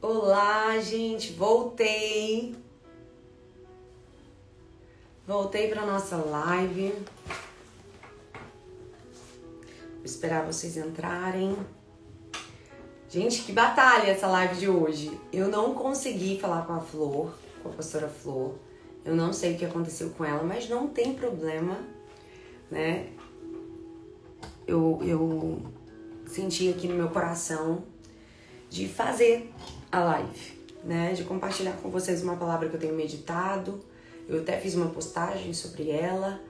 Olá, gente, voltei para nossa live. Vou esperar vocês entrarem. Gente, que batalha essa live de hoje. Eu não consegui falar com a Flor, com a pastora Flor. Eu não sei o que aconteceu com ela, mas não tem problema, né? Eu senti aqui no meu coração de fazer a live, né? De compartilhar com vocês uma palavra que eu tenho meditado. Eu até fiz uma postagem sobre ela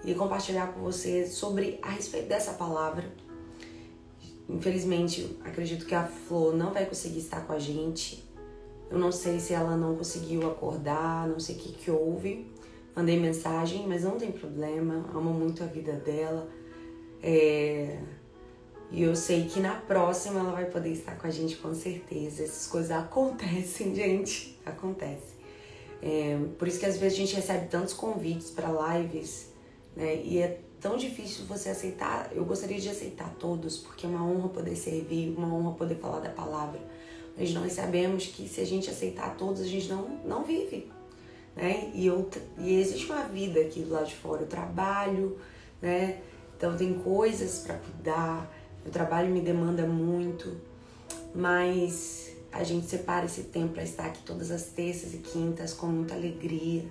e compartilhar com vocês a respeito dessa palavra. Infelizmente, acredito que a Flor não vai conseguir estar com a gente. Eu não sei se ela não conseguiu acordar, não sei o que houve. Mandei mensagem, mas não tem problema. Amo muito a vida dela. E eu sei que na próxima ela vai poder estar com a gente com certeza. Essas coisas acontecem, gente. Acontece. Por isso que às vezes a gente recebe tantos convites para lives, né? E é tão difícil você aceitar. Eu gostaria de aceitar todos, porque é uma honra poder servir, uma honra poder falar da palavra. Mas nós sabemos que se a gente aceitar todos, a gente não vive, né? E existe uma vida aqui do lado de fora. Eu trabalho, né? Então tem coisas para cuidar. O trabalho me demanda muito, mas a gente separa esse tempo para estar aqui todas as terças e quintas com muita alegria.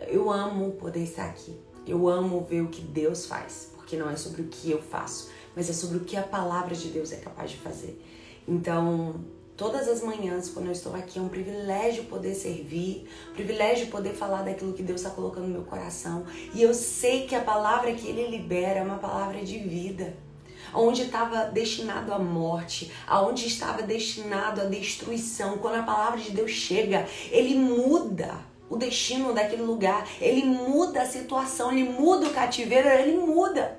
Eu amo poder estar aqui. Eu amo ver o que Deus faz, porque não é sobre o que eu faço, mas é sobre o que a palavra de Deus é capaz de fazer. Então, todas as manhãs, quando eu estou aqui, é um privilégio poder servir, um privilégio poder falar daquilo que Deus está colocando no meu coração. E eu sei que a palavra que Ele libera é uma palavra de vida. Onde estava destinado à morte, aonde estava destinado à destruição. Quando a palavra de Deus chega, Ele muda o destino daquele lugar, Ele muda a situação, Ele muda o cativeiro, Ele muda.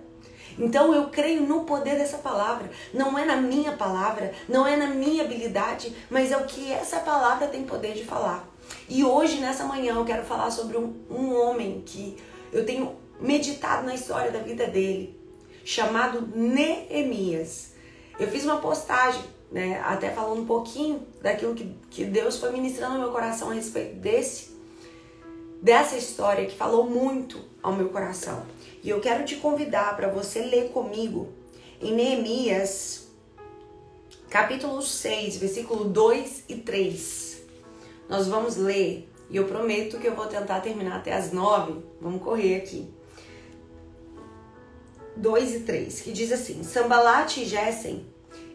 Então eu creio no poder dessa palavra. Não é na minha palavra, não é na minha habilidade, mas é o que essa palavra tem poder de falar. E hoje, nessa manhã, eu quero falar sobre um homem que eu tenho meditado na história da vida dele, chamado Neemias. Eu fiz uma postagem, né, até falando um pouquinho daquilo que Deus foi ministrando no meu coração a respeito dessa história que falou muito ao meu coração. E eu quero te convidar para você ler comigo em Neemias, capítulo 6, versículo 2 e 3. Nós vamos ler, e eu prometo que eu vou tentar terminar até as 9. Vamos correr aqui. 2 e 3, que diz assim: Sambalat e Gessem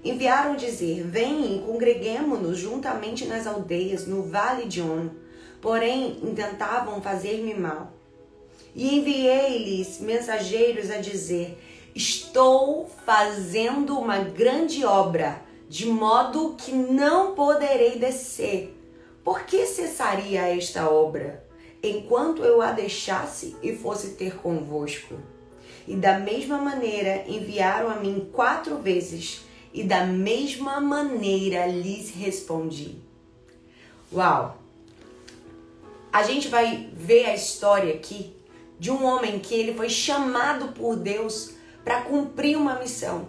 enviaram dizer: Vem e congreguemo-nos juntamente nas aldeias no vale de Ono. Porém, intentavam fazer-me mal. E enviei-lhes mensageiros a dizer: Estou fazendo uma grande obra, de modo que não poderei descer. Por que cessaria esta obra, enquanto eu a deixasse e fosse ter convosco? E da mesma maneira enviaram a mim 4 vezes, e da mesma maneira lhes respondi. Uau! A gente vai ver a história aqui de um homem que ele foi chamado por Deus para cumprir uma missão.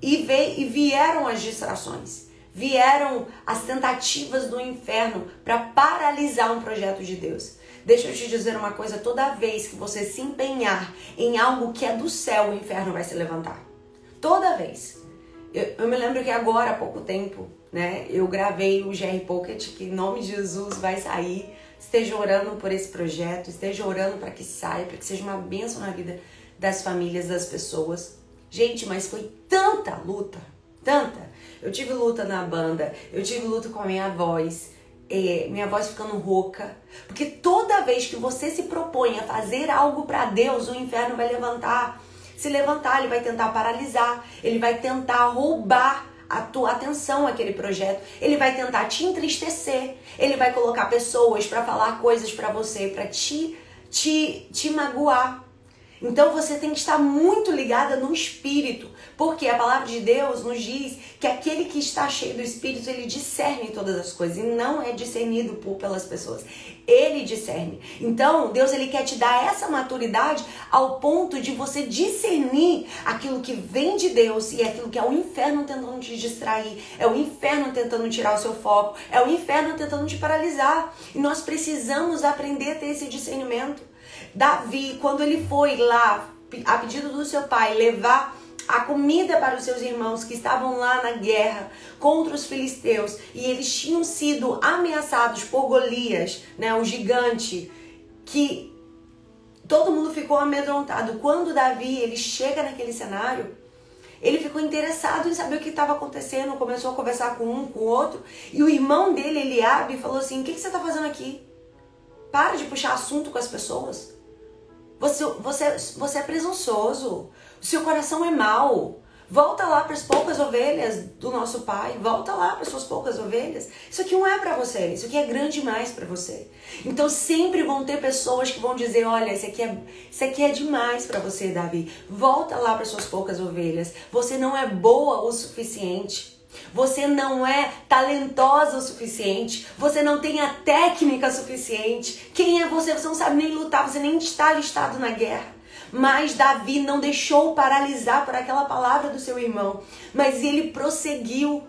E vieram as distrações, vieram as tentativas do inferno para paralisar um projeto de Deus. Deixa eu te dizer uma coisa, toda vez que você se empenhar em algo que é do céu, o inferno vai se levantar. Toda vez. Eu me lembro que agora, há pouco tempo, né, eu gravei o GR Pocket, que em nome de Jesus vai sair. Esteja orando por esse projeto, esteja orando para que saia, para que seja uma bênção na vida das famílias, das pessoas. Gente, mas foi tanta luta, tanta. Eu tive luta na banda, eu tive luta com a minha voz ficando rouca. Porque toda vez que você se propõe a fazer algo para Deus, o inferno vai se levantar, ele vai tentar paralisar, ele vai tentar roubar a tua atenção àquele projeto, ele vai tentar te entristecer, ele vai colocar pessoas para falar coisas para você, para te magoar. Então você tem que estar muito ligada no Espírito, porque a palavra de Deus nos diz que aquele que está cheio do Espírito, ele discerne todas as coisas e não é discernido pelas pessoas. Ele discerne. Então Deus, ele quer te dar essa maturidade ao ponto de você discernir aquilo que vem de Deus e aquilo que é o inferno tentando te distrair, é o inferno tentando tirar o seu foco, é o inferno tentando te paralisar. E nós precisamos aprender a ter esse discernimento. Davi, quando ele foi lá, a pedido do seu pai, levar a comida para os seus irmãos que estavam lá na guerra contra os filisteus, e eles tinham sido ameaçados por Golias, né, o gigante, que todo mundo ficou amedrontado. Quando Davi ele chega naquele cenário, ele ficou interessado em saber o que estava acontecendo, começou a conversar com um, com o outro, e o irmão dele, Eliabe, falou assim: o que você está fazendo aqui? Para de puxar assunto com as pessoas. Você é presunçoso. O seu coração é mau. Volta lá para as poucas ovelhas do nosso pai. Volta lá para as suas poucas ovelhas. Isso aqui não é para você. Isso aqui é grande demais para você. Então sempre vão ter pessoas que vão dizer: olha, isso aqui é demais para você, Davi. Volta lá para as suas poucas ovelhas. Você não é boa o suficiente. Você não é talentosa o suficiente. Você não tem a técnica suficiente. Quem é você? Você não sabe nem lutar. Você nem está alistado na guerra. Mas Davi não deixou paralisar por aquela palavra do seu irmão. Mas ele prosseguiu.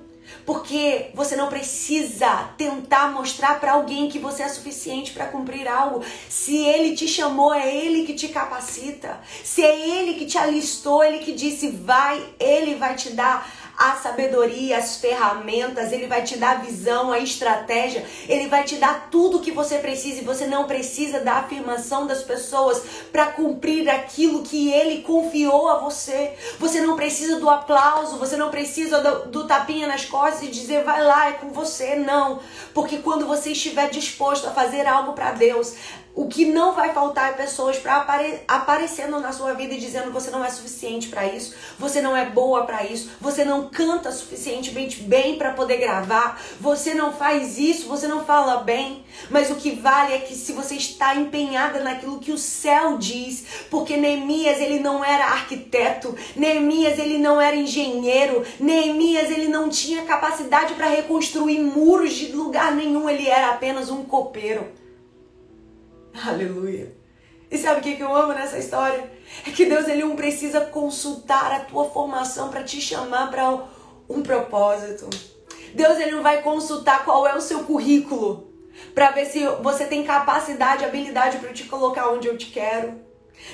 Porque você não precisa tentar mostrar para alguém que você é suficiente para cumprir algo. Se ele te chamou, é ele que te capacita. Se é ele que te alistou, ele que disse vai, ele vai te dar a sabedoria, as ferramentas, ele vai te dar a visão, a estratégia, ele vai te dar tudo o que você precisa, e você não precisa da afirmação das pessoas para cumprir aquilo que ele confiou a você. Você não precisa do aplauso, você não precisa do tapinha nas costas e dizer vai lá, é com você, não. Porque quando você estiver disposto a fazer algo para Deus, o que não vai faltar é pessoas para aparecendo na sua vida e dizendo: você não é suficiente para isso, você não é boa para isso, você não canta suficientemente bem para poder gravar, você não faz isso, você não fala bem. Mas o que vale é que se você está empenhada naquilo que o céu diz, porque Neemias ele não era arquiteto, Neemias ele não era engenheiro, Neemias ele não tinha capacidade para reconstruir muros de lugar nenhum, ele era apenas um copeiro. Aleluia. E sabe o que eu amo nessa história? É que Deus ele não precisa consultar a tua formação para te chamar para um propósito. Deus ele não vai consultar qual é o seu currículo para ver se você tem capacidade, habilidade para te colocar onde eu te quero.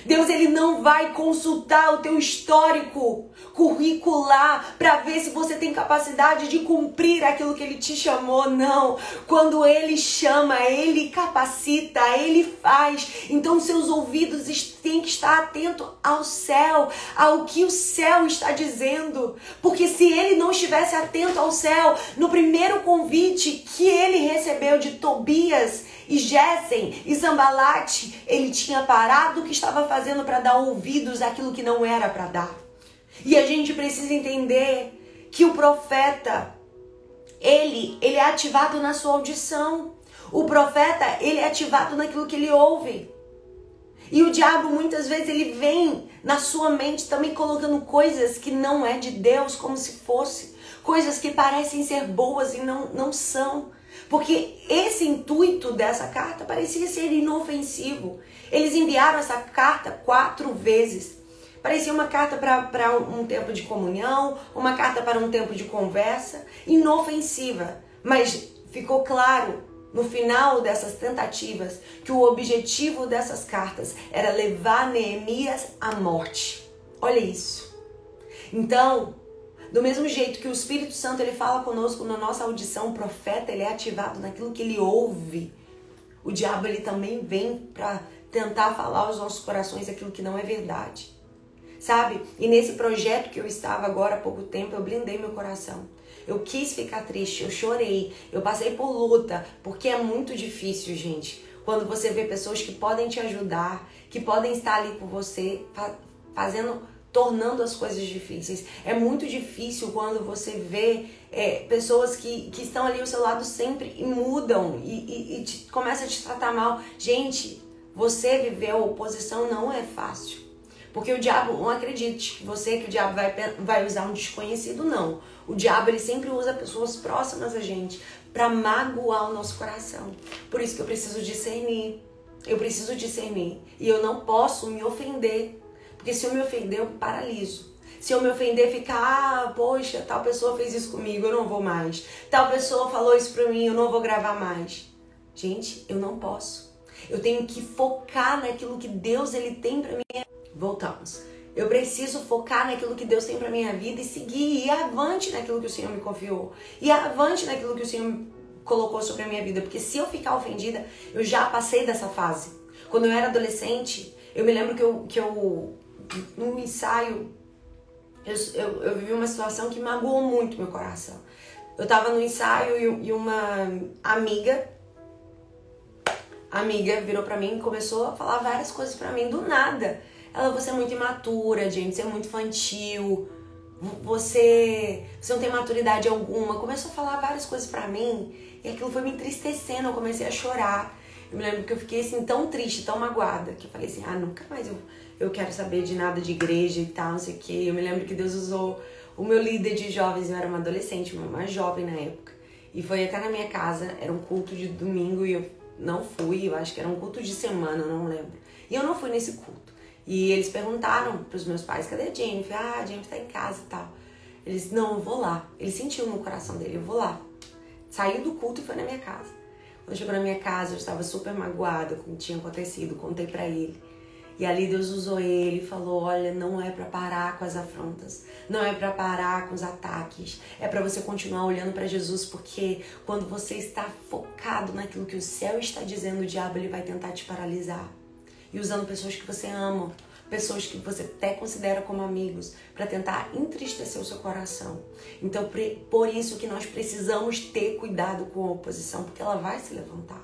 Deus ele não vai consultar o teu histórico curricular para ver se você tem capacidade de cumprir aquilo que ele te chamou, não. Quando ele chama, ele capacita, ele faz. Então seus ouvidos têm que estar atentos ao céu, ao que o céu está dizendo. Porque se ele não estivesse atento ao céu, no primeiro convite que ele recebeu de Tobias e Gésem e Sambalate, ele tinha parado o que estava fazendo para dar ouvidos àquilo que não era para dar. E a gente precisa entender que o profeta, ele é ativado na sua audição. O profeta, ele é ativado naquilo que ele ouve. E o diabo, muitas vezes, ele vem na sua mente também colocando coisas que não é de Deus, como se fosse. Coisas que parecem ser boas e não são. Porque esse intuito dessa carta parecia ser inofensivo. Eles enviaram essa carta 4 vezes. Parecia uma carta para um tempo de comunhão, uma carta para um tempo de conversa, inofensiva. Mas ficou claro no final dessas tentativas que o objetivo dessas cartas era levar Neemias à morte. Olha isso. Então, do mesmo jeito que o Espírito Santo ele fala conosco na nossa audição, o profeta ele é ativado naquilo que ele ouve. O diabo ele também vem para tentar falar aos nossos corações aquilo que não é verdade. Sabe? E nesse projeto que eu estava agora há pouco tempo, eu blindei meu coração. Eu quis ficar triste, eu chorei, eu passei por luta, porque é muito difícil, gente. Quando você vê pessoas que podem te ajudar, que podem estar ali por você, tornando as coisas difíceis. É muito difícil quando você vê pessoas que estão ali ao seu lado sempre e mudam e começam a te tratar mal. Gente, você viver a oposição não é fácil. Porque o diabo, não acredite que o diabo vai usar um desconhecido, não. O diabo, ele sempre usa pessoas próximas a gente para magoar o nosso coração. Por isso que eu preciso discernir. Eu preciso discernir. E eu não posso me ofender. Porque se eu me ofender, eu paraliso. Se eu me ofender, ficar, poxa, tal pessoa fez isso comigo, eu não vou mais. Tal pessoa falou isso pra mim, eu não vou gravar mais. Gente, eu não posso. Eu tenho que focar naquilo que Deus ele tem pra mim. Voltamos. Eu preciso focar naquilo que Deus tem pra minha vida e seguir, ir avante naquilo que o Senhor me confiou. Ir avante naquilo que o Senhor colocou sobre a minha vida. Porque se eu ficar ofendida, eu já passei dessa fase. Quando eu era adolescente, eu me lembro que eu num ensaio, eu vivi uma situação que magoou muito meu coração. Eu tava no ensaio e uma amiga virou pra mim e começou a falar várias coisas pra mim do nada. Ela, você é muito imatura, gente, você é muito infantil, você não tem maturidade alguma. Começou a falar várias coisas pra mim e aquilo foi me entristecendo, eu comecei a chorar. Eu me lembro que eu fiquei assim tão triste, tão magoada, que eu falei assim, nunca mais eu quero saber de nada de igreja e tal, não sei o que. Eu me lembro que Deus usou o meu líder de jovens, eu era uma adolescente, uma jovem na época, e foi até na minha casa, era um culto de domingo e eu não fui, eu acho que era um culto de semana, eu não lembro. E eu não fui nesse culto. E eles perguntaram pros meus pais, cadê a Jennifer? A Jennifer tá em casa e tal. Eles, não, eu vou lá. Ele sentiu no coração dele, eu vou lá. Saiu do culto e foi na minha casa. Quando chegou na minha casa, eu estava super magoada com o que tinha acontecido, contei pra ele. E ali Deus usou ele e falou, olha, não é pra parar com as afrontas, não é pra parar com os ataques, é pra você continuar olhando pra Jesus, porque quando você está focado naquilo que o céu está dizendo, o diabo ele vai tentar te paralisar. E usando pessoas que você ama, pessoas que você até considera como amigos, para tentar entristecer o seu coração. Então, por isso que nós precisamos ter cuidado com a oposição, porque ela vai se levantar.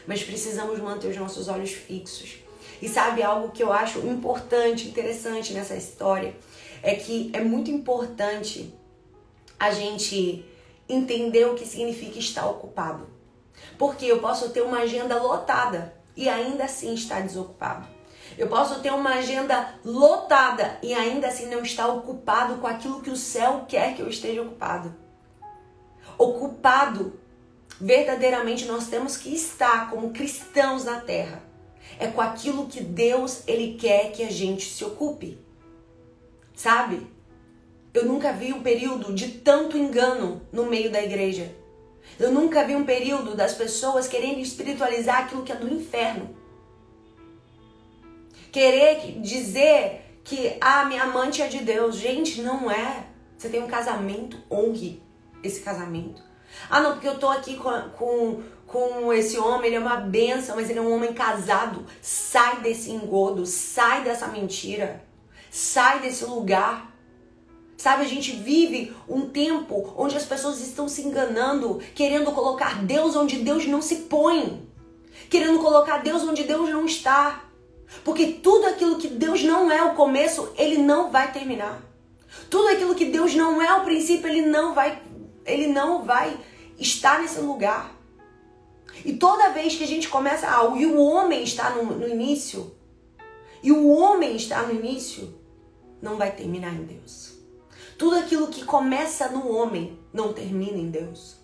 Mas precisamos manter os nossos olhos fixos. E sabe algo que eu acho importante, interessante nessa história? É que é muito importante a gente entender o que significa estar ocupado. Porque eu posso ter uma agenda lotada e ainda assim estar desocupado. Eu posso ter uma agenda lotada e ainda assim não estar ocupado com aquilo que o céu quer que eu esteja ocupado. Ocupado, verdadeiramente nós temos que estar como cristãos na terra. É com aquilo que Deus ele quer que a gente se ocupe. Sabe? Eu nunca vi um período de tanto engano no meio da igreja. Eu nunca vi um período das pessoas querendo espiritualizar aquilo que é do inferno. Querer dizer que minha amante é de Deus. Gente, não é. Você tem um casamento, honre esse casamento. Não, porque eu tô aqui com esse homem, ele é uma bênção, mas ele é um homem casado. Sai desse engodo, sai dessa mentira, sai desse lugar. Sabe, a gente vive um tempo onde as pessoas estão se enganando, querendo colocar Deus onde Deus não se põe, querendo colocar Deus onde Deus não está. Porque tudo aquilo que Deus não é o começo, ele não vai terminar. Tudo aquilo que Deus não é o princípio, ele não vai estar nesse lugar. E toda vez que a gente começa e o homem está no início, não vai terminar em Deus. Tudo aquilo que começa no homem não termina em Deus.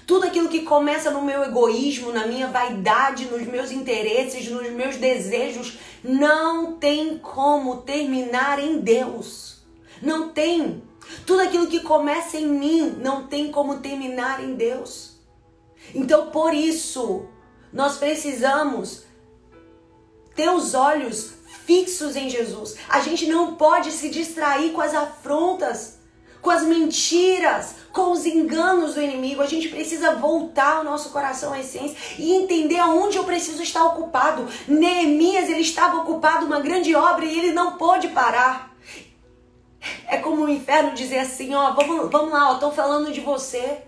Tudo aquilo que começa no meu egoísmo, na minha vaidade, nos meus interesses, nos meus desejos, não tem como terminar em Deus. Não tem. Tudo aquilo que começa em mim não tem como terminar em Deus. Então, por isso, nós precisamos ter os olhos fixos em Jesus. A gente não pode se distrair com as afrontas, com as mentiras, com os enganos do inimigo. A gente precisa voltar o nosso coração à essência e entender aonde eu preciso estar ocupado. Neemias, ele estava ocupado uma grande obra e ele não pôde parar. É como o inferno dizer assim, vamos lá, estão falando de você.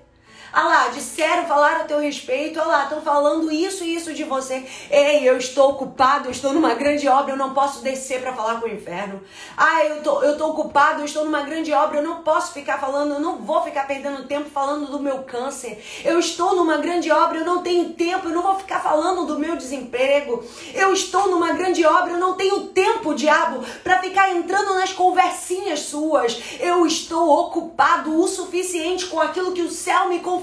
Ah lá, disseram, falaram a teu respeito. Ah lá, estão falando isso e isso de você. Ei, eu estou ocupado, eu estou numa grande obra, eu não posso descer para falar com o inferno. Ah, eu tô ocupado, eu estou numa grande obra, eu não posso ficar falando, eu não vou ficar perdendo tempo falando do meu câncer. Eu estou numa grande obra, eu não tenho tempo, eu não vou ficar falando do meu desemprego. Eu estou numa grande obra, eu não tenho tempo, diabo, para ficar entrando nas conversinhas suas. Eu estou ocupado o suficiente com aquilo que o céu me confiou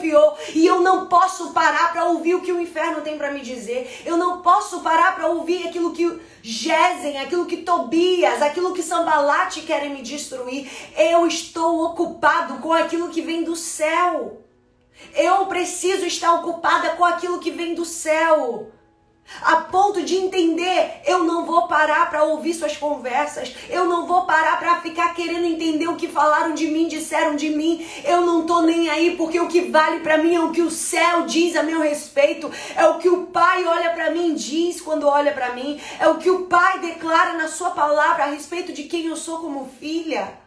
e eu não posso parar para ouvir o que o inferno tem para me dizer. Eu não posso parar para ouvir aquilo que Gesem, aquilo que Tobias, aquilo que Sambalate querem me destruir. Eu estou ocupado com aquilo que vem do céu. Eu preciso estar ocupada com aquilo que vem do céu. A ponto de entender, eu não vou parar para ouvir suas conversas, eu não vou parar para ficar querendo entender o que falaram de mim, disseram de mim. Eu não tô nem aí, porque o que vale para mim é o que o céu diz a meu respeito, é o que o Pai olha para mim e diz quando olha para mim, é o que o Pai declara na sua palavra a respeito de quem eu sou como filha.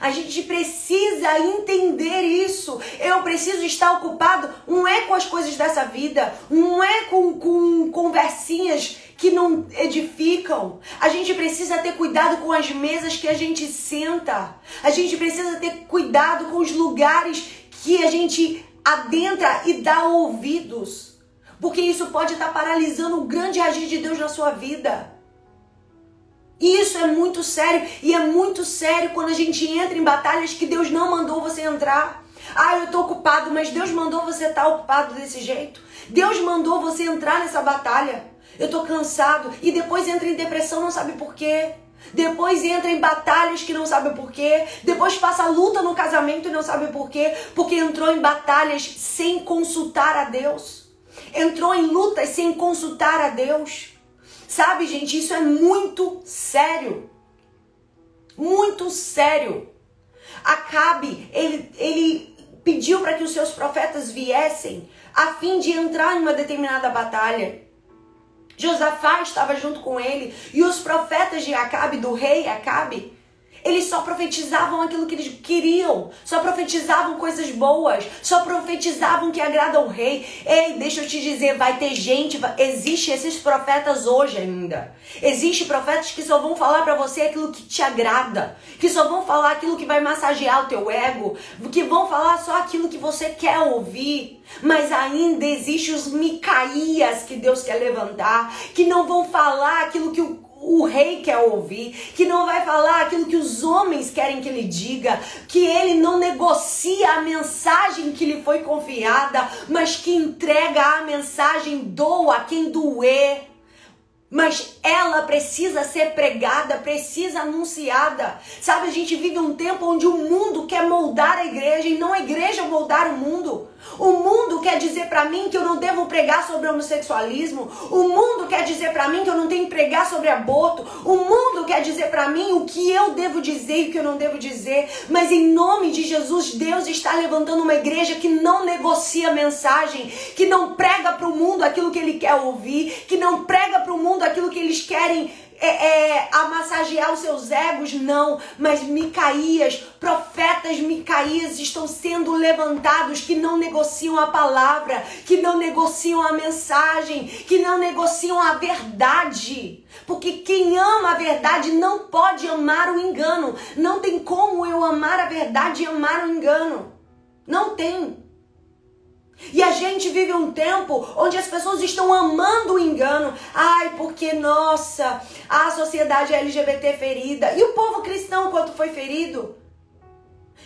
A gente precisa entender isso. Eu preciso estar ocupado, não é com as coisas dessa vida, não é com conversinhas que não edificam. A gente precisa ter cuidado com as mesas que a gente senta. A gente precisa ter cuidado com os lugares que a gente adentra e dá ouvidos. Porque isso pode estar paralisando o grande agir de Deus na sua vida. Isso é muito sério, e é muito sério quando a gente entra em batalhas que Deus não mandou você entrar. Ah, eu tô ocupado, mas Deus mandou você estar ocupado desse jeito. Deus mandou você entrar nessa batalha. Eu tô cansado, e depois entra em depressão, não sabe por quê. Depois entra em batalhas que não sabe por quê. Depois passa luta no casamento e não sabe por quê. Porque entrou em batalhas sem consultar a Deus. Entrou em lutas sem consultar a Deus. Sabe, gente, isso é muito sério. Muito sério. Acabe, ele pediu para que os seus profetas viessem a fim de entrar em uma determinada batalha. Josafá estava junto com ele e os profetas de Acabe, do rei Acabe, eles só profetizavam aquilo que eles queriam, só profetizavam coisas boas, só profetizavam que agrada ao rei. Ei, deixa eu te dizer, vai ter gente, existe esses profetas hoje ainda. Existem profetas que só vão falar pra você aquilo que te agrada, que só vão falar aquilo que vai massagear o teu ego, que vão falar só aquilo que você quer ouvir. Mas ainda existem os Micaías que Deus quer levantar, que não vão falar aquilo que o rei quer ouvir, que não vai falar aquilo que os homens querem que ele diga, que ele não negocia a mensagem que lhe foi confiada, mas que entrega a mensagem, doa quem doer. Mas ela precisa ser pregada, precisa anunciada. Sabe, a gente vive um tempo onde o mundo quer moldar a igreja e não a igreja moldar o mundo. O mundo quer dizer pra mim que eu não devo pregar sobre homossexualismo. O mundo quer dizer pra mim que eu não tenho que pregar sobre aborto. O mundo quer dizer pra mim o que eu devo dizer e o que eu não devo dizer. Mas em nome de Jesus, Deus está levantando uma igreja que não negocia mensagem, que não prega pro mundo aquilo que ele quer ouvir, que não prega pro mundo aquilo que eles querem a massagear os seus egos, não. Mas Micaías, profetas Micaías estão sendo levantados, que não negociam a palavra, que não negociam a mensagem, que não negociam a verdade. Porque quem ama a verdade não pode amar o engano. Não tem como eu amar a verdade e amar o engano. Não tem. E a gente vive um tempo onde as pessoas estão amando o engano. Ai, porque, nossa, a sociedade LGBT ferida. E o povo cristão, quanto foi ferido?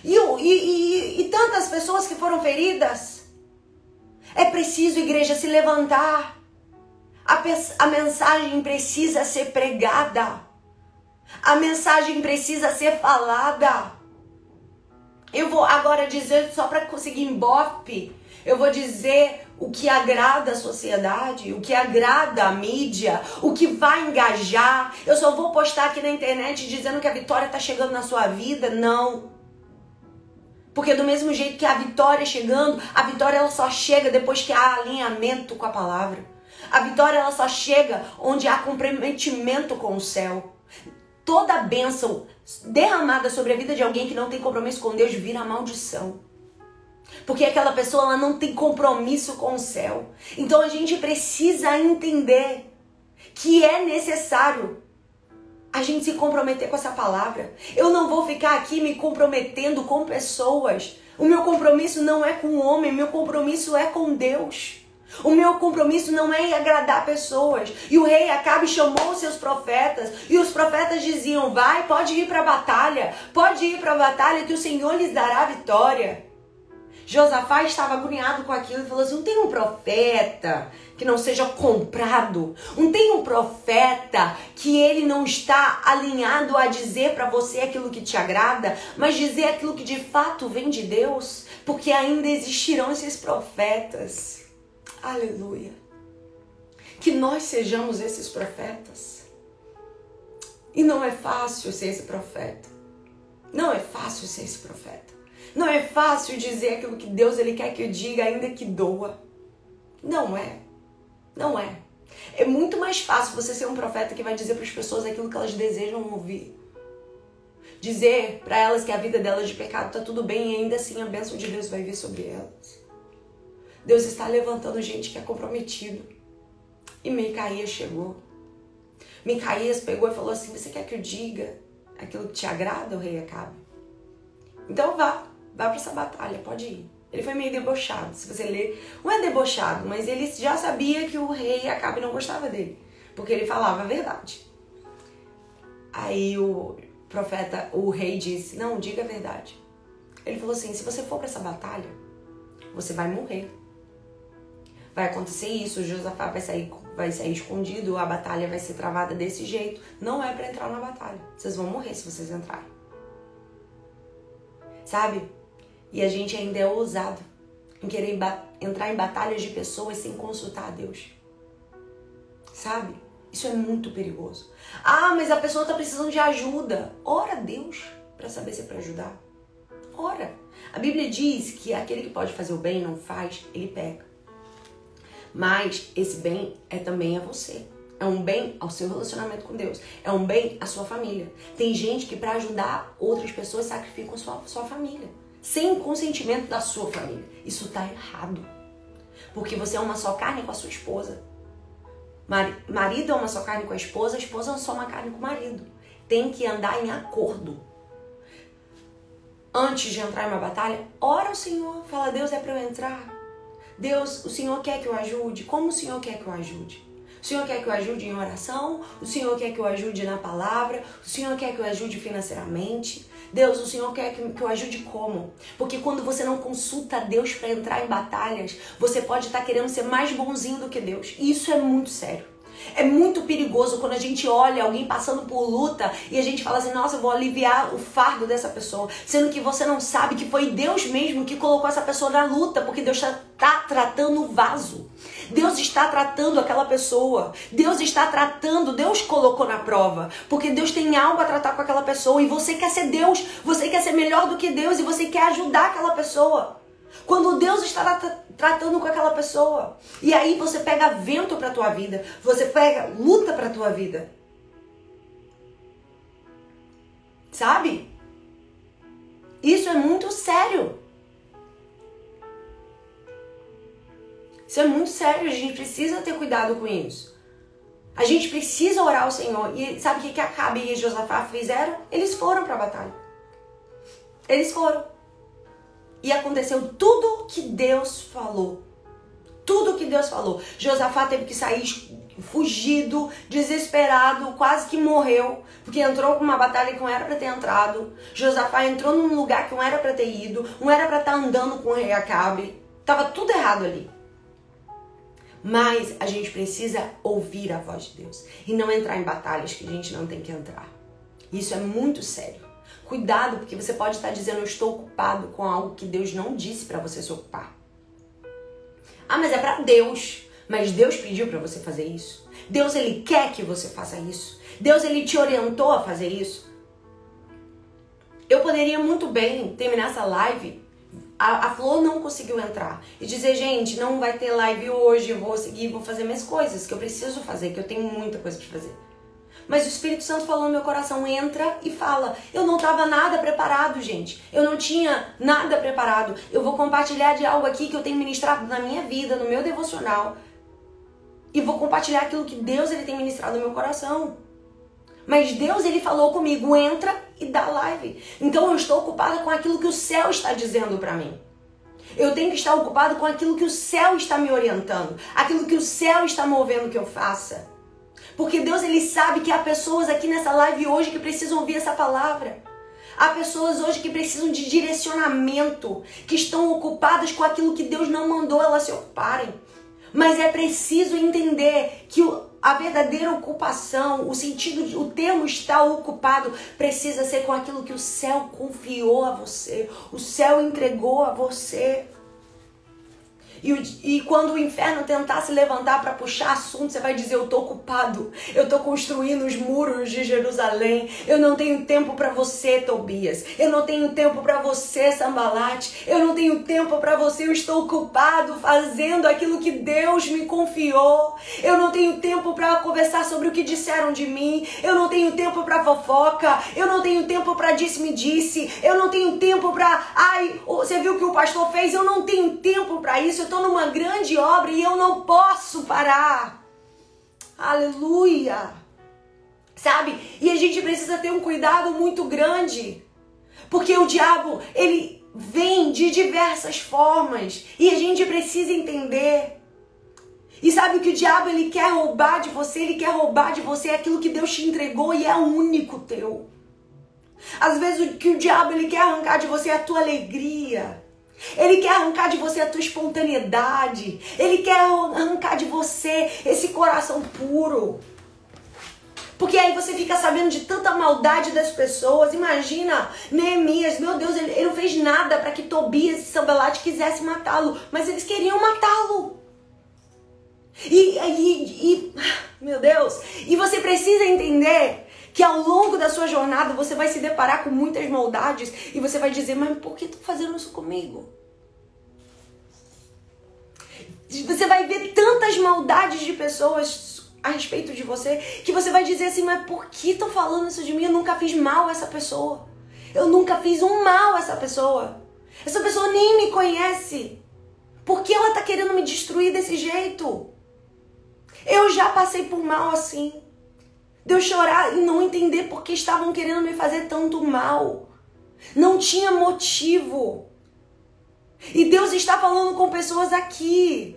E tantas pessoas que foram feridas. É preciso, igreja, se levantar. A mensagem precisa ser pregada. A mensagem precisa ser falada. Eu vou agora dizer, só para conseguir ibope, eu vou dizer o que agrada a sociedade, o que agrada a mídia, o que vai engajar. Eu só vou postar aqui na internet dizendo que a vitória está chegando na sua vida. Não. Porque do mesmo jeito que a vitória chegando, a vitória ela só chega depois que há alinhamento com a palavra. A vitória ela só chega onde há comprometimento com o céu. Toda bênção derramada sobre a vida de alguém que não tem compromisso com Deus vira maldição. Porque aquela pessoa ela não tem compromisso com o céu. Então a gente precisa entender que é necessário a gente se comprometer com essa palavra. Eu não vou ficar aqui me comprometendo com pessoas. O meu compromisso não é com o homem, o meu compromisso é com Deus. O meu compromisso não é em agradar pessoas. E o rei Acabe chamou os seus profetas. E os profetas diziam, vai, pode ir para a batalha. Pode ir para a batalha que o Senhor lhes dará a vitória. Josafá estava agoniado com aquilo e falou assim, não tem um profeta que não seja comprado? Não tem um profeta que ele não está alinhado a dizer para você aquilo que te agrada, mas dizer aquilo que de fato vem de Deus? Porque ainda existirão esses profetas. Aleluia. Que nós sejamos esses profetas. E não é fácil ser esse profeta. Não é fácil ser esse profeta. Não é fácil dizer aquilo que Deus ele quer que eu diga, ainda que doa. Não é. Não é. É muito mais fácil você ser um profeta que vai dizer para as pessoas aquilo que elas desejam ouvir. Dizer para elas que a vida delas de pecado está tudo bem e ainda assim a bênção de Deus vai vir sobre elas. Deus está levantando gente que é comprometido. E Micaías chegou. Micaías pegou e falou assim, você quer que eu diga aquilo que te agrada, o rei Acabe? Então vá para essa batalha, pode ir. Ele foi meio debochado, se você ler, não é debochado, mas ele já sabia que o rei Acabe não gostava dele, porque ele falava a verdade. Aí o profeta, o rei disse, não, diga a verdade. Ele falou assim, se você for para essa batalha, você vai morrer. Vai acontecer isso, Josafá vai sair escondido, a batalha vai ser travada desse jeito. Não é para entrar na batalha. Vocês vão morrer se vocês entrarem. Sabe? E a gente ainda é ousado em querer entrar em batalhas de pessoas sem consultar a Deus. Sabe? Isso é muito perigoso. Ah, mas a pessoa está precisando de ajuda. Ora a Deus para saber se é para ajudar. Ora. A Bíblia diz que aquele que pode fazer o bem e não faz, ele peca. Mas esse bem é também a você. É um bem ao seu relacionamento com Deus. É um bem à sua família. Tem gente que para ajudar outras pessoas sacrificam sua família. Sem consentimento da sua família. Isso tá errado. Porque você é uma só carne com a sua esposa. Marido é uma só carne com a esposa é só uma carne com o marido. Tem que andar em acordo. Antes de entrar em uma batalha, ora ao Senhor. Fala, Deus, é para eu entrar? Deus, o Senhor quer que eu ajude? Como o Senhor quer que eu ajude? O Senhor quer que eu ajude em oração? O Senhor quer que eu ajude na palavra? O Senhor quer que eu ajude financeiramente? Deus, o Senhor quer que eu ajude como? Porque quando você não consulta Deus para entrar em batalhas, você pode estar querendo ser mais bonzinho do que Deus. E isso é muito sério. É muito perigoso quando a gente olha alguém passando por luta e a gente fala assim, nossa, eu vou aliviar o fardo dessa pessoa. Sendo que você não sabe que foi Deus mesmo que colocou essa pessoa na luta, porque Deus está tratando o vaso. Deus está tratando aquela pessoa. Deus está tratando, Deus colocou na prova. Porque Deus tem algo a tratar com aquela pessoa e você quer ser Deus, você quer ser melhor do que Deus e você quer ajudar aquela pessoa. Quando Deus está tratando com aquela pessoa. E aí você pega vento para tua vida. Você pega luta para tua vida. Sabe? Isso é muito sério. Isso é muito sério. A gente precisa ter cuidado com isso. A gente precisa orar ao Senhor. E sabe o que Acabe e Josafá fizeram? Eles foram para a batalha. Eles foram. E aconteceu tudo que Deus falou. Tudo que Deus falou. Josafá teve que sair fugido, desesperado, quase que morreu. Porque entrou com uma batalha que não era para ter entrado. Josafá entrou num lugar que não era para ter ido. Não era para estar andando com o rei Acabe. Tava tudo errado ali. Mas a gente precisa ouvir a voz de Deus. E não entrar em batalhas que a gente não tem que entrar. Isso é muito sério. Cuidado, porque você pode estar dizendo, eu estou ocupado com algo que Deus não disse para você se ocupar. Ah, mas é para Deus. Mas Deus pediu para você fazer isso. Deus, ele quer que você faça isso. Deus, ele te orientou a fazer isso. Eu poderia muito bem terminar essa live. A Flor não conseguiu entrar. E dizer, gente, não vai ter live hoje. Eu vou seguir, vou fazer minhas coisas que eu preciso fazer, que eu tenho muita coisa para fazer. Mas o Espírito Santo falou no meu coração, entra e fala. Eu não estava nada preparado, gente. Eu não tinha nada preparado. Eu vou compartilhar de algo aqui que eu tenho ministrado na minha vida, no meu devocional. E vou compartilhar aquilo que Deus ele tem ministrado no meu coração. Mas Deus ele falou comigo, entra e dá live. Então eu estou ocupada com aquilo que o céu está dizendo para mim. Eu tenho que estar ocupado com aquilo que o céu está me orientando. Aquilo que o céu está movendo que eu faça. Porque Deus ele sabe que há pessoas aqui nessa live hoje que precisam ouvir essa palavra. Há pessoas hoje que precisam de direcionamento, que estão ocupadas com aquilo que Deus não mandou elas se ocuparem. Mas é preciso entender que a verdadeira ocupação, o sentido, o termo estar ocupado, precisa ser com aquilo que o céu confiou a você, o céu entregou a você. E quando o inferno tentar se levantar para puxar assunto, você vai dizer, eu estou ocupado, eu estou construindo os muros de Jerusalém, eu não tenho tempo para você, Tobias, eu não tenho tempo para você, Sambalate, eu não tenho tempo para você, eu estou ocupado fazendo aquilo que Deus me confiou, eu não tenho tempo para conversar sobre o que disseram de mim, eu não tenho tempo para fofoca, eu não tenho tempo para disse-me-disse, eu não tenho tempo para, você viu o que o pastor fez, eu não tenho tempo para isso, eu estou numa grande obra e eu não posso parar. Aleluia. Sabe? E a gente precisa ter um cuidado muito grande. Porque o diabo, ele vem de diversas formas. E a gente precisa entender. E sabe o que o diabo, ele quer roubar de você? Ele quer roubar de você aquilo que Deus te entregou e é único teu. Às vezes o que o diabo, ele quer arrancar de você é a tua alegria. Ele quer arrancar de você a tua espontaneidade. Ele quer arrancar de você esse coração puro. Porque aí você fica sabendo de tanta maldade das pessoas. Imagina, Neemias, meu Deus, ele não fez nada para que Tobias e Sanbalate quisessem matá-lo. Mas eles queriam matá-lo. Meu Deus, e você precisa entender que ao longo da sua jornada você vai se deparar com muitas maldades e você vai dizer, mas por que tu fazendo isso comigo? Você vai ver tantas maldades de pessoas a respeito de você que você vai dizer assim, mas por que estão falando isso de mim? Eu nunca fiz mal a essa pessoa. Eu nunca fiz um mal a essa pessoa. Essa pessoa nem me conhece. Por que ela está querendo me destruir desse jeito? Eu já passei por mal assim. De eu chorar e não entender por que estavam querendo me fazer tanto mal. Não tinha motivo. E Deus está falando com pessoas aqui.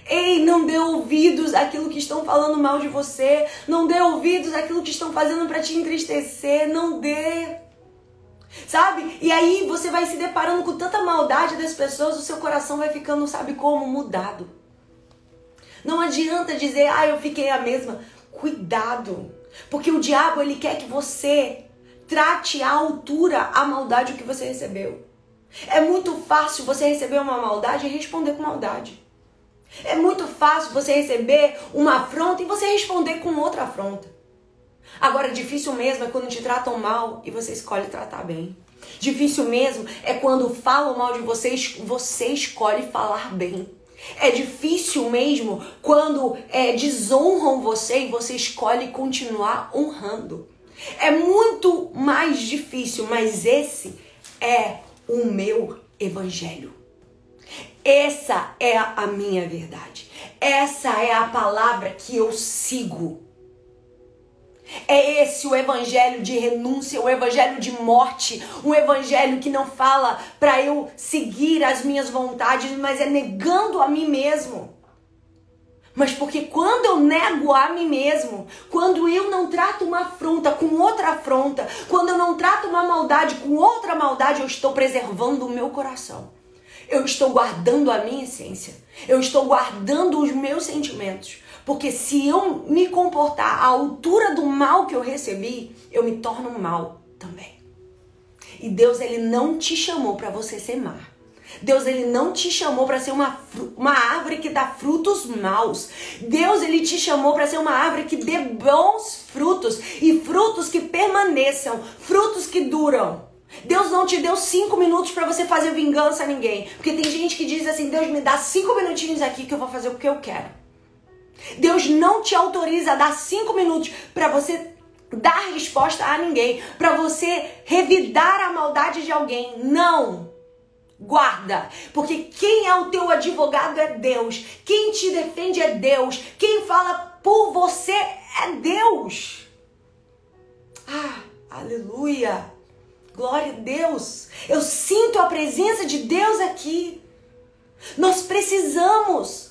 Ei, não dê ouvidos àquilo que estão falando mal de você. Não dê ouvidos àquilo que estão fazendo para te entristecer. Não dê. Sabe? E aí você vai se deparando com tanta maldade das pessoas, o seu coração vai ficando, sabe como? Mudado. Não adianta dizer, eu fiquei a mesma. Cuidado. Porque o diabo, ele quer que você trate à altura a maldade que você recebeu. É muito fácil você receber uma maldade e responder com maldade. É muito fácil você receber uma afronta e você responder com outra afronta. Agora, difícil mesmo é quando te tratam mal e você escolhe tratar bem. Difícil mesmo é quando falam mal de você, você escolhe falar bem. É difícil mesmo quando desonram você e você escolhe continuar honrando. É muito mais difícil, mas esse é o meu evangelho. Essa é a minha verdade. Essa é a palavra que eu sigo. É esse o evangelho de renúncia, o evangelho de morte, um evangelho que não fala para eu seguir as minhas vontades, mas é negando a mim mesmo. Mas porque quando eu nego a mim mesmo, quando eu não trato uma afronta com outra afronta, quando eu não trato uma maldade com outra maldade, eu estou preservando o meu coração. Eu estou guardando a minha essência. Eu estou guardando os meus sentimentos. Porque se eu me comportar à altura do mal que eu recebi, eu me torno mal também. E Deus, ele não te chamou para você ser má. Deus, ele não te chamou para ser uma árvore que dá frutos maus. Deus, ele te chamou para ser uma árvore que dê bons frutos e frutos que permaneçam, frutos que duram. Deus não te deu 5 minutos para você fazer vingança a ninguém. Porque tem gente que diz assim, Deus me dá 5 minutinhos aqui que eu vou fazer o que eu quero. Deus não te autoriza a dar 5 minutos para você dar resposta a ninguém, para você revidar a maldade de alguém. Não! Guarda, porque quem é o teu advogado é Deus, quem te defende é Deus, quem fala por você é Deus. Ah, aleluia! Glória a Deus! Eu sinto a presença de Deus aqui. Nós precisamos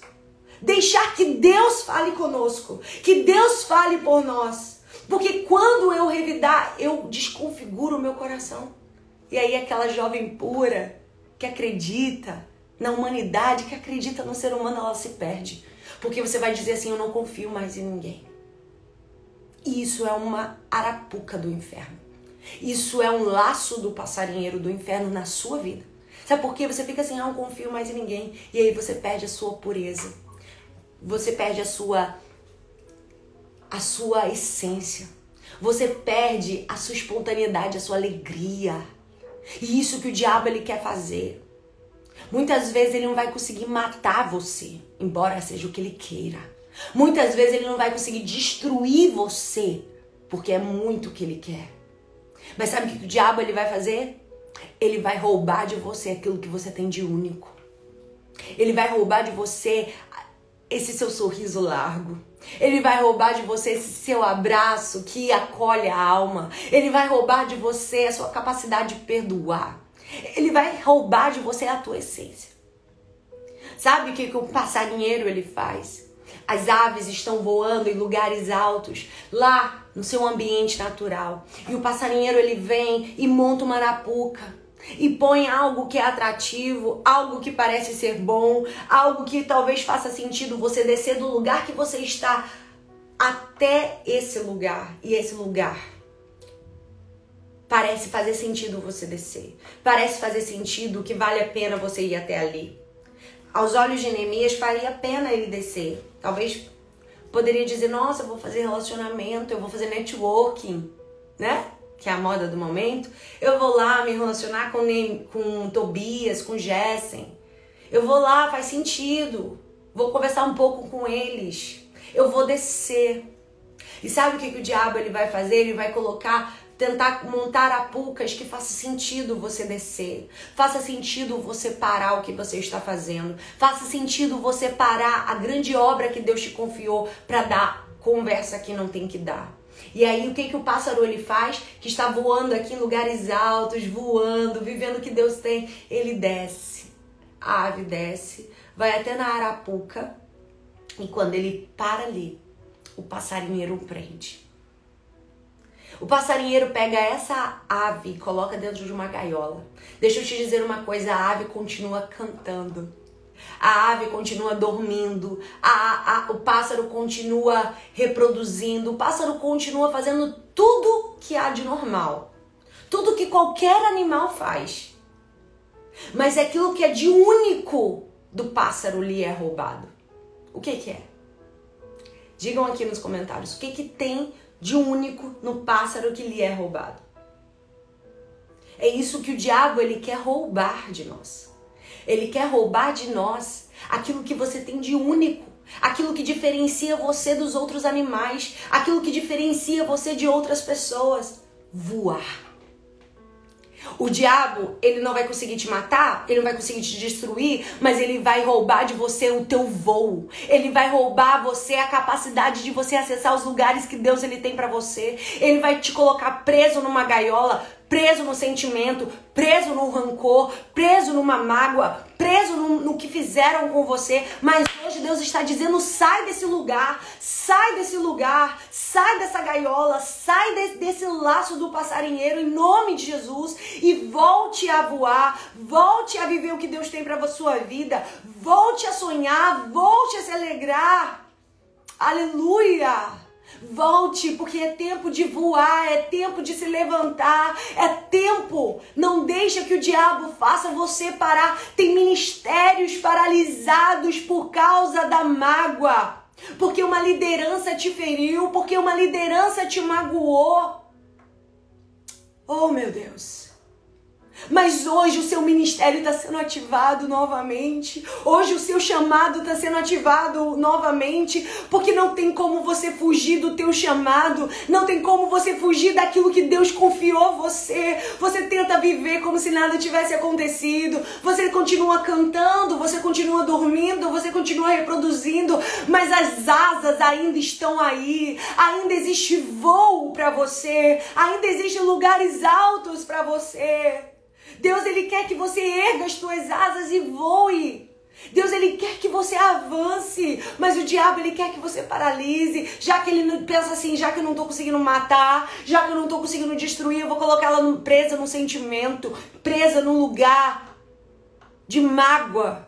deixar que Deus fale conosco, que Deus fale por nós. Porque quando eu revidar, eu desconfiguro o meu coração. E aí aquela jovem pura que acredita na humanidade, que acredita no ser humano, ela se perde. Porque você vai dizer assim, eu não confio mais em ninguém. E isso é uma arapuca do inferno. Isso é um laço do passarinheiro do inferno na sua vida. Sabe por quê? Você fica assim, não confio mais em ninguém. E aí você perde a sua pureza. Você perde a sua essência. Você perde a sua espontaneidade, a sua alegria. E isso que o diabo ele quer fazer. Muitas vezes ele não vai conseguir matar você, embora seja o que ele queira. Muitas vezes ele não vai conseguir destruir você, porque é muito o que ele quer. Mas sabe o que o diabo ele vai fazer? Ele vai roubar de você aquilo que você tem de único. Ele vai roubar de você esse seu sorriso largo. Ele vai roubar de você esse seu abraço que acolhe a alma. Ele vai roubar de você a sua capacidade de perdoar. Ele vai roubar de você a tua essência. Sabe o que o passarinheiro ele faz? As aves estão voando em lugares altos, lá no seu ambiente natural. E o passarinheiro ele vem e monta uma arapuca. E põe algo que é atrativo, algo que parece ser bom, algo que talvez faça sentido você descer do lugar que você está até esse lugar. E esse lugar parece fazer sentido você descer. Parece fazer sentido que vale a pena você ir até ali. Aos olhos de Neemias faria pena ele descer. Talvez poderia dizer, nossa, eu vou fazer relacionamento, eu vou fazer networking, né? Que é a moda do momento. Eu vou lá me relacionar com Tobias, com Gessen. Eu vou lá, faz sentido. Vou conversar um pouco com eles. Eu vou descer. E sabe o que o diabo ele vai fazer? Ele vai tentar montar arapucas que faça sentido você descer. Faça sentido você parar o que você está fazendo. Faça sentido você parar a grande obra que Deus te confiou para dar conversa que não tem que dar. E aí o que o pássaro ele faz? Que está voando aqui em lugares altos, voando, vivendo o que Deus tem. Ele desce, a ave desce, vai até na arapuca e quando ele para ali, o passarinheiro o prende. O passarinheiro pega essa ave e coloca dentro de uma gaiola. Deixa eu te dizer uma coisa, a ave continua cantando. A ave continua dormindo, o pássaro continua reproduzindo, o pássaro continua fazendo tudo que há de normal. Tudo que qualquer animal faz. Mas aquilo que é de único do pássaro lhe é roubado. O que é? Digam aqui nos comentários, o que tem de único no pássaro que lhe é roubado? É isso que o diabo ele quer roubar de nós. Ele quer roubar de nós aquilo que você tem de único, aquilo que diferencia você dos outros animais, aquilo que diferencia você de outras pessoas. Voar. O diabo, ele não vai conseguir te matar, ele não vai conseguir te destruir, mas ele vai roubar de você o teu voo. Ele vai roubar você a capacidade de você acessar os lugares que Deus ele tem pra você. Ele vai te colocar preso numa gaiola, preso no sentimento, preso no rancor, preso numa mágoa, preso no que fizeram com você. Mas hoje Deus está dizendo, sai desse lugar, sai dessa gaiola, sai desse laço do passarinheiro em nome de Jesus e volte a voar, volte a viver o que Deus tem para a sua vida, volte a sonhar, volte a se alegrar. Aleluia! Volte, porque é tempo de voar, é tempo de se levantar, é tempo. Não deixa que o diabo faça você parar. Tem ministérios paralisados por causa da mágoa, porque uma liderança te feriu, porque uma liderança te magoou. Oh, meu Deus. Mas hoje o seu ministério está sendo ativado novamente. Hoje o seu chamado está sendo ativado novamente. Porque não tem como você fugir do teu chamado. Não tem como você fugir daquilo que Deus confiou você. Você tenta viver como se nada tivesse acontecido. Você continua cantando, você continua dormindo, você continua reproduzindo. Mas as asas ainda estão aí. Ainda existe voo para você. Ainda existem lugares altos para você. Deus, Ele quer que você erga as tuas asas e voe. Deus, Ele quer que você avance. Mas o diabo, ele quer que você paralise. Já que ele pensa assim, já que eu não estou conseguindo matar, já que eu não estou conseguindo destruir, eu vou colocar ela presa num sentimento, presa num lugar de mágoa.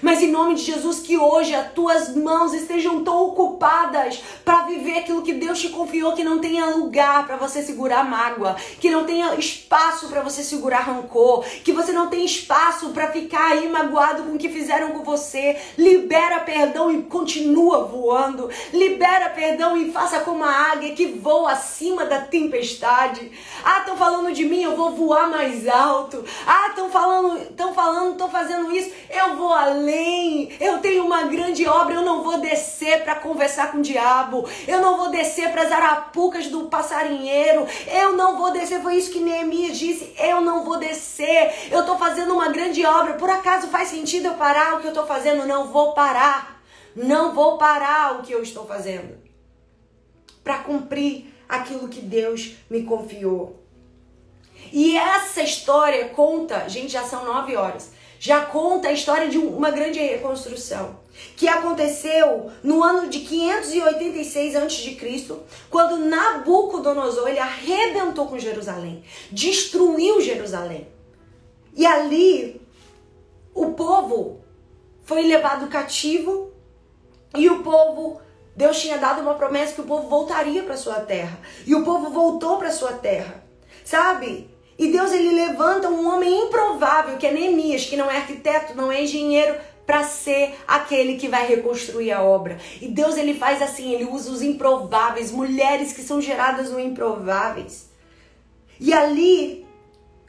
Mas em nome de Jesus, que hoje as tuas mãos estejam tão ocupadas para viver aquilo que Deus te confiou, que não tenha lugar para você segurar mágoa, que não tenha espaço para você segurar rancor, que você não tenha espaço para ficar aí magoado com o que fizeram com você. Libera perdão e continua voando. Libera perdão e faça como a águia que voa acima da tempestade. Ah, estão falando de mim, eu vou voar mais alto. Ah, estão fazendo isso, eu vou além. Eu tenho uma grande obra, eu não vou descer para conversar com o diabo, eu não vou descer para as arapucas do passarinheiro, eu não vou descer, foi isso que Neemias disse, eu não vou descer, eu estou fazendo uma grande obra, por acaso faz sentido eu parar o que eu estou fazendo? Não vou parar o que eu estou fazendo, para cumprir aquilo que Deus me confiou. E essa história conta, gente, já são 9 horas, já conta a história de uma grande reconstrução que aconteceu no ano de 586 a.C., quando Nabucodonosor ele arrebentou com Jerusalém, destruiu Jerusalém. E ali o povo foi levado cativo e o povo, Deus tinha dado uma promessa que o povo voltaria para sua terra. E o povo voltou para sua terra, sabe? E Deus, ele levanta um homem improvável, que é Neemias, que não é arquiteto, não é engenheiro, para ser aquele que vai reconstruir a obra. E Deus, ele faz assim, ele usa os improváveis, mulheres que são geradas no improváveis. E ali,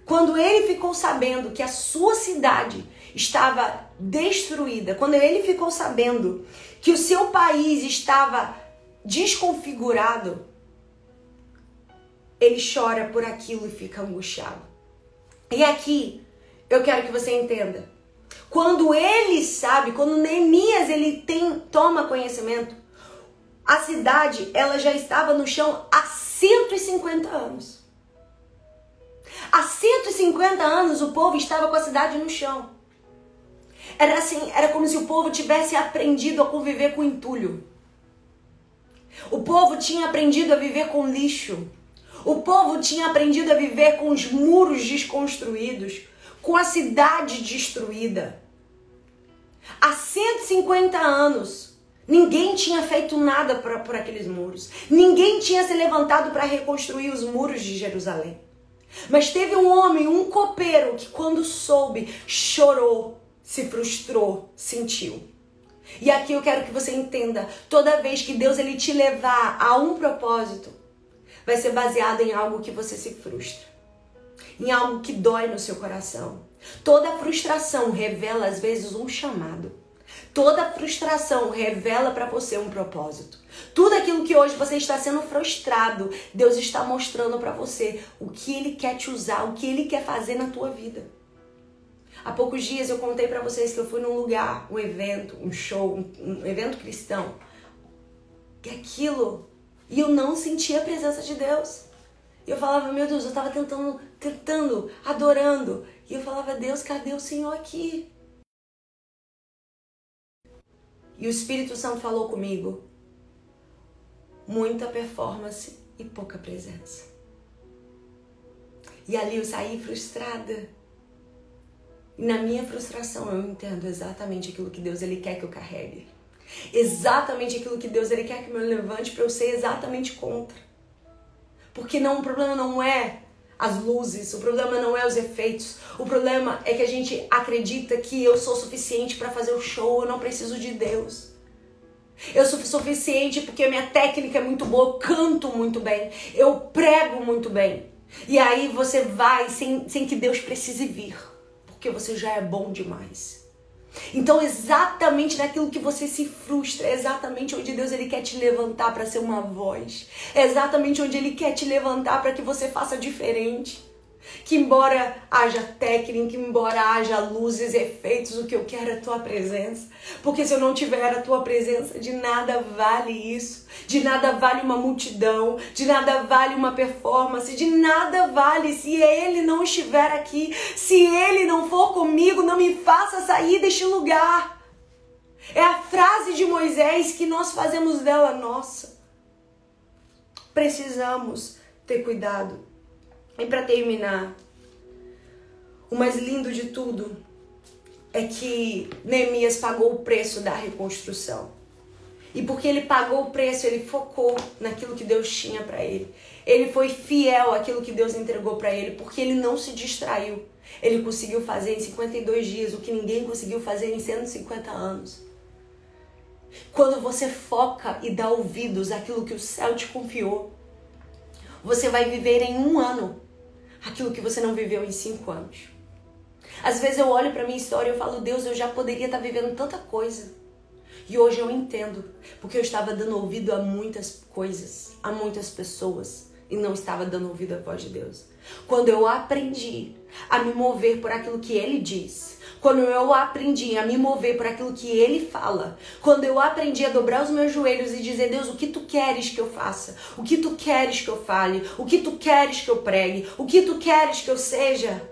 quando ele ficou sabendo que a sua cidade estava destruída, quando ele ficou sabendo que o seu país estava desconfigurado, ele chora por aquilo e fica angustiado. E aqui, eu quero que você entenda. Quando ele sabe, quando Neemias ele toma conhecimento, a cidade ela já estava no chão há 150 anos. Há 150 anos o povo estava com a cidade no chão. Era assim, era como se o povo tivesse aprendido a conviver com entulho. O povo tinha aprendido a viver com lixo. O povo tinha aprendido a viver com os muros desconstruídos, com a cidade destruída. Há 150 anos, ninguém tinha feito nada por aqueles muros. Ninguém tinha se levantado para reconstruir os muros de Jerusalém. Mas teve um homem, um copeiro, que quando soube, chorou, se frustrou, sentiu. E aqui eu quero que você entenda, toda vez que Deus ele te levar a um propósito, vai ser baseado em algo que você se frustra, em algo que dói no seu coração. Toda frustração revela às vezes um chamado. Toda frustração revela para você um propósito. Tudo aquilo que hoje você está sendo frustrado, Deus está mostrando para você o que Ele quer te usar, o que Ele quer fazer na tua vida. Há poucos dias eu contei para vocês que eu fui num lugar, um evento, um show, um evento cristão. Que aquilo... E eu não sentia a presença de Deus. E eu falava, meu Deus, eu estava tentando, adorando. E eu falava, Deus, cadê o Senhor aqui? E o Espírito Santo falou comigo, muita performance e pouca presença. E ali eu saí frustrada. E na minha frustração eu entendo exatamente aquilo que Deus ele quer que eu carregue. Exatamente aquilo que Deus ele quer que eu me levante para eu ser exatamente contra. Porque o problema não é as luzes, o problema não é os efeitos, o problema é que a gente acredita que eu sou suficiente para fazer o show, eu não preciso de Deus. Eu sou suficiente porque minha técnica é muito boa, eu canto muito bem, eu prego muito bem. E aí você vai sem que Deus precise vir, porque você já é bom demais. Então, exatamente naquilo que você se frustra, é exatamente onde Deus ele quer te levantar para ser uma voz. É exatamente onde ele quer te levantar para que você faça diferente. Que embora haja técnica, embora haja luzes, efeitos, o que eu quero é a tua presença. Porque se eu não tiver a tua presença, de nada vale isso. De nada vale uma multidão, de nada vale uma performance, de nada vale se ele não estiver aqui. Se ele não for comigo, não me faça sair deste lugar. É a frase de Moisés que nós fazemos dela nossa. Precisamos ter cuidado. E para terminar, o mais lindo de tudo é que Neemias pagou o preço da reconstrução. E porque ele pagou o preço, ele focou naquilo que Deus tinha para ele. Ele foi fiel àquilo que Deus entregou para ele, porque ele não se distraiu. Ele conseguiu fazer em 52 dias o que ninguém conseguiu fazer em 150 anos. Quando você foca e dá ouvidos àquilo que o céu te confiou, você vai viver em 1 ano aquilo que você não viveu em 5 anos. Às vezes eu olho para minha história e eu falo, Deus, eu já poderia estar vivendo tanta coisa. E hoje eu entendo, porque eu estava dando ouvido a muitas coisas, a muitas pessoas, e não estava dando ouvido à voz de Deus. Quando eu aprendi a me mover por aquilo que Ele diz, quando eu aprendi a me mover por aquilo que Ele fala, quando eu aprendi a dobrar os meus joelhos e dizer, Deus, o que Tu queres que eu faça? O que Tu queres que eu fale? O que Tu queres que eu pregue? O que Tu queres que eu seja?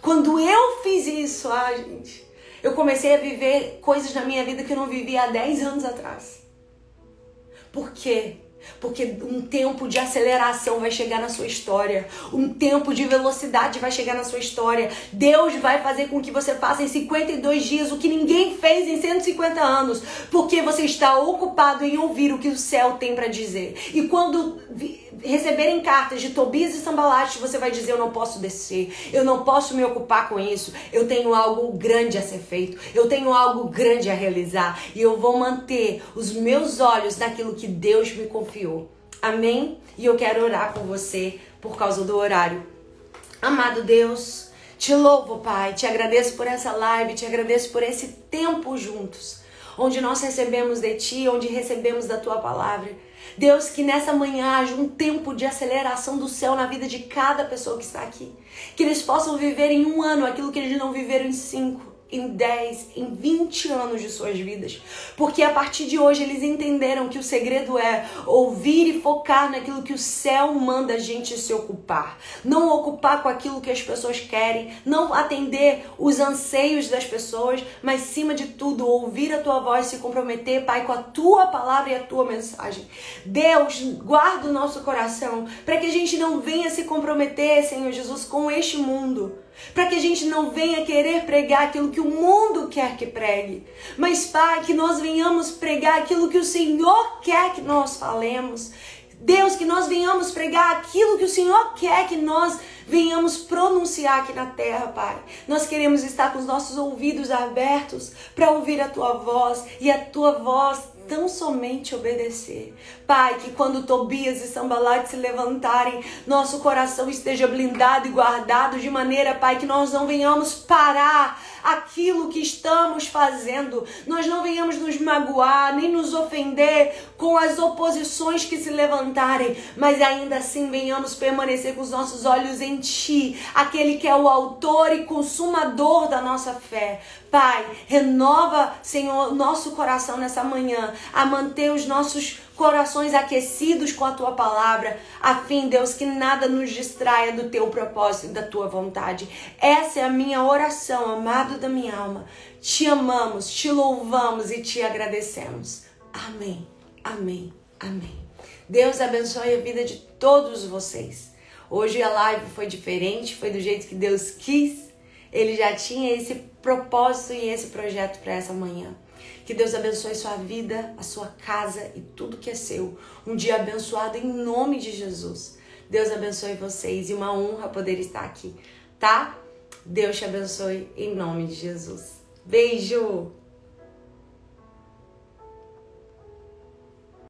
Quando eu fiz isso, gente, eu comecei a viver coisas na minha vida que eu não vivia há 10 anos atrás. Por quê? Porque um tempo de aceleração vai chegar na sua história. Um tempo de velocidade vai chegar na sua história. Deus vai fazer com que você faça em 52 dias o que ninguém fez em 150 anos. Porque você está ocupado em ouvir o que o céu tem para dizer. E quando receberem cartas de Tobias e Sambalate, você vai dizer, eu não posso descer. Eu não posso me ocupar com isso. Eu tenho algo grande a ser feito. Eu tenho algo grande a realizar. E eu vou manter os meus olhos naquilo que Deus me confiou. Amém? E eu quero orar com você por causa do horário. Amado Deus, te louvo, Pai. Te agradeço por essa live. Te agradeço por esse tempo juntos. Onde nós recebemos de Ti, onde recebemos da Tua palavra. Deus, que nessa manhã haja um tempo de aceleração do céu na vida de cada pessoa que está aqui. Que eles possam viver em 1 ano aquilo que eles não viveram em 5, em 10, em 20 anos de suas vidas. Porque a partir de hoje eles entenderam que o segredo é ouvir e focar naquilo que o céu manda a gente se ocupar. Não ocupar com aquilo que as pessoas querem, não atender os anseios das pessoas, mas acima de tudo ouvir a tua voz, se comprometer, Pai, com a tua palavra e a tua mensagem. Deus, guarda o nosso coração para que a gente não venha se comprometer, Senhor Jesus, com este mundo. Para que a gente não venha querer pregar aquilo que o mundo quer que pregue. Mas, Pai, que nós venhamos pregar aquilo que o Senhor quer que nós falemos. Deus, que nós venhamos pregar aquilo que o Senhor quer que nós venhamos pronunciar aqui na terra, Pai. Nós queremos estar com os nossos ouvidos abertos para ouvir a Tua voz e a Tua voz tão somente obedecer. Pai, que quando Tobias e Sambalate se levantarem, nosso coração esteja blindado e guardado de maneira, Pai, que nós não venhamos parar aquilo que estamos fazendo. Nós não venhamos nos magoar, nem nos ofender com as oposições que se levantarem, mas ainda assim venhamos permanecer com os nossos olhos em Ti, aquele que é o autor e consumador da nossa fé. Pai, renova, Senhor, nosso coração nessa manhã, a manter os nossos corações aquecidos com a Tua palavra, a fim, Deus, que nada nos distraia do Teu propósito e da Tua vontade. Essa é a minha oração, amado da minha alma. Te amamos, te louvamos e te agradecemos. Amém, amém, amém. Deus abençoe a vida de todos vocês. Hoje a live foi diferente, foi do jeito que Deus quis. Ele já tinha esse propósito e esse projeto para essa manhã. Que Deus abençoe sua vida, a sua casa e tudo que é seu. Um dia abençoado em nome de Jesus. Deus abençoe vocês e uma honra poder estar aqui, tá? Deus te abençoe em nome de Jesus. Beijo!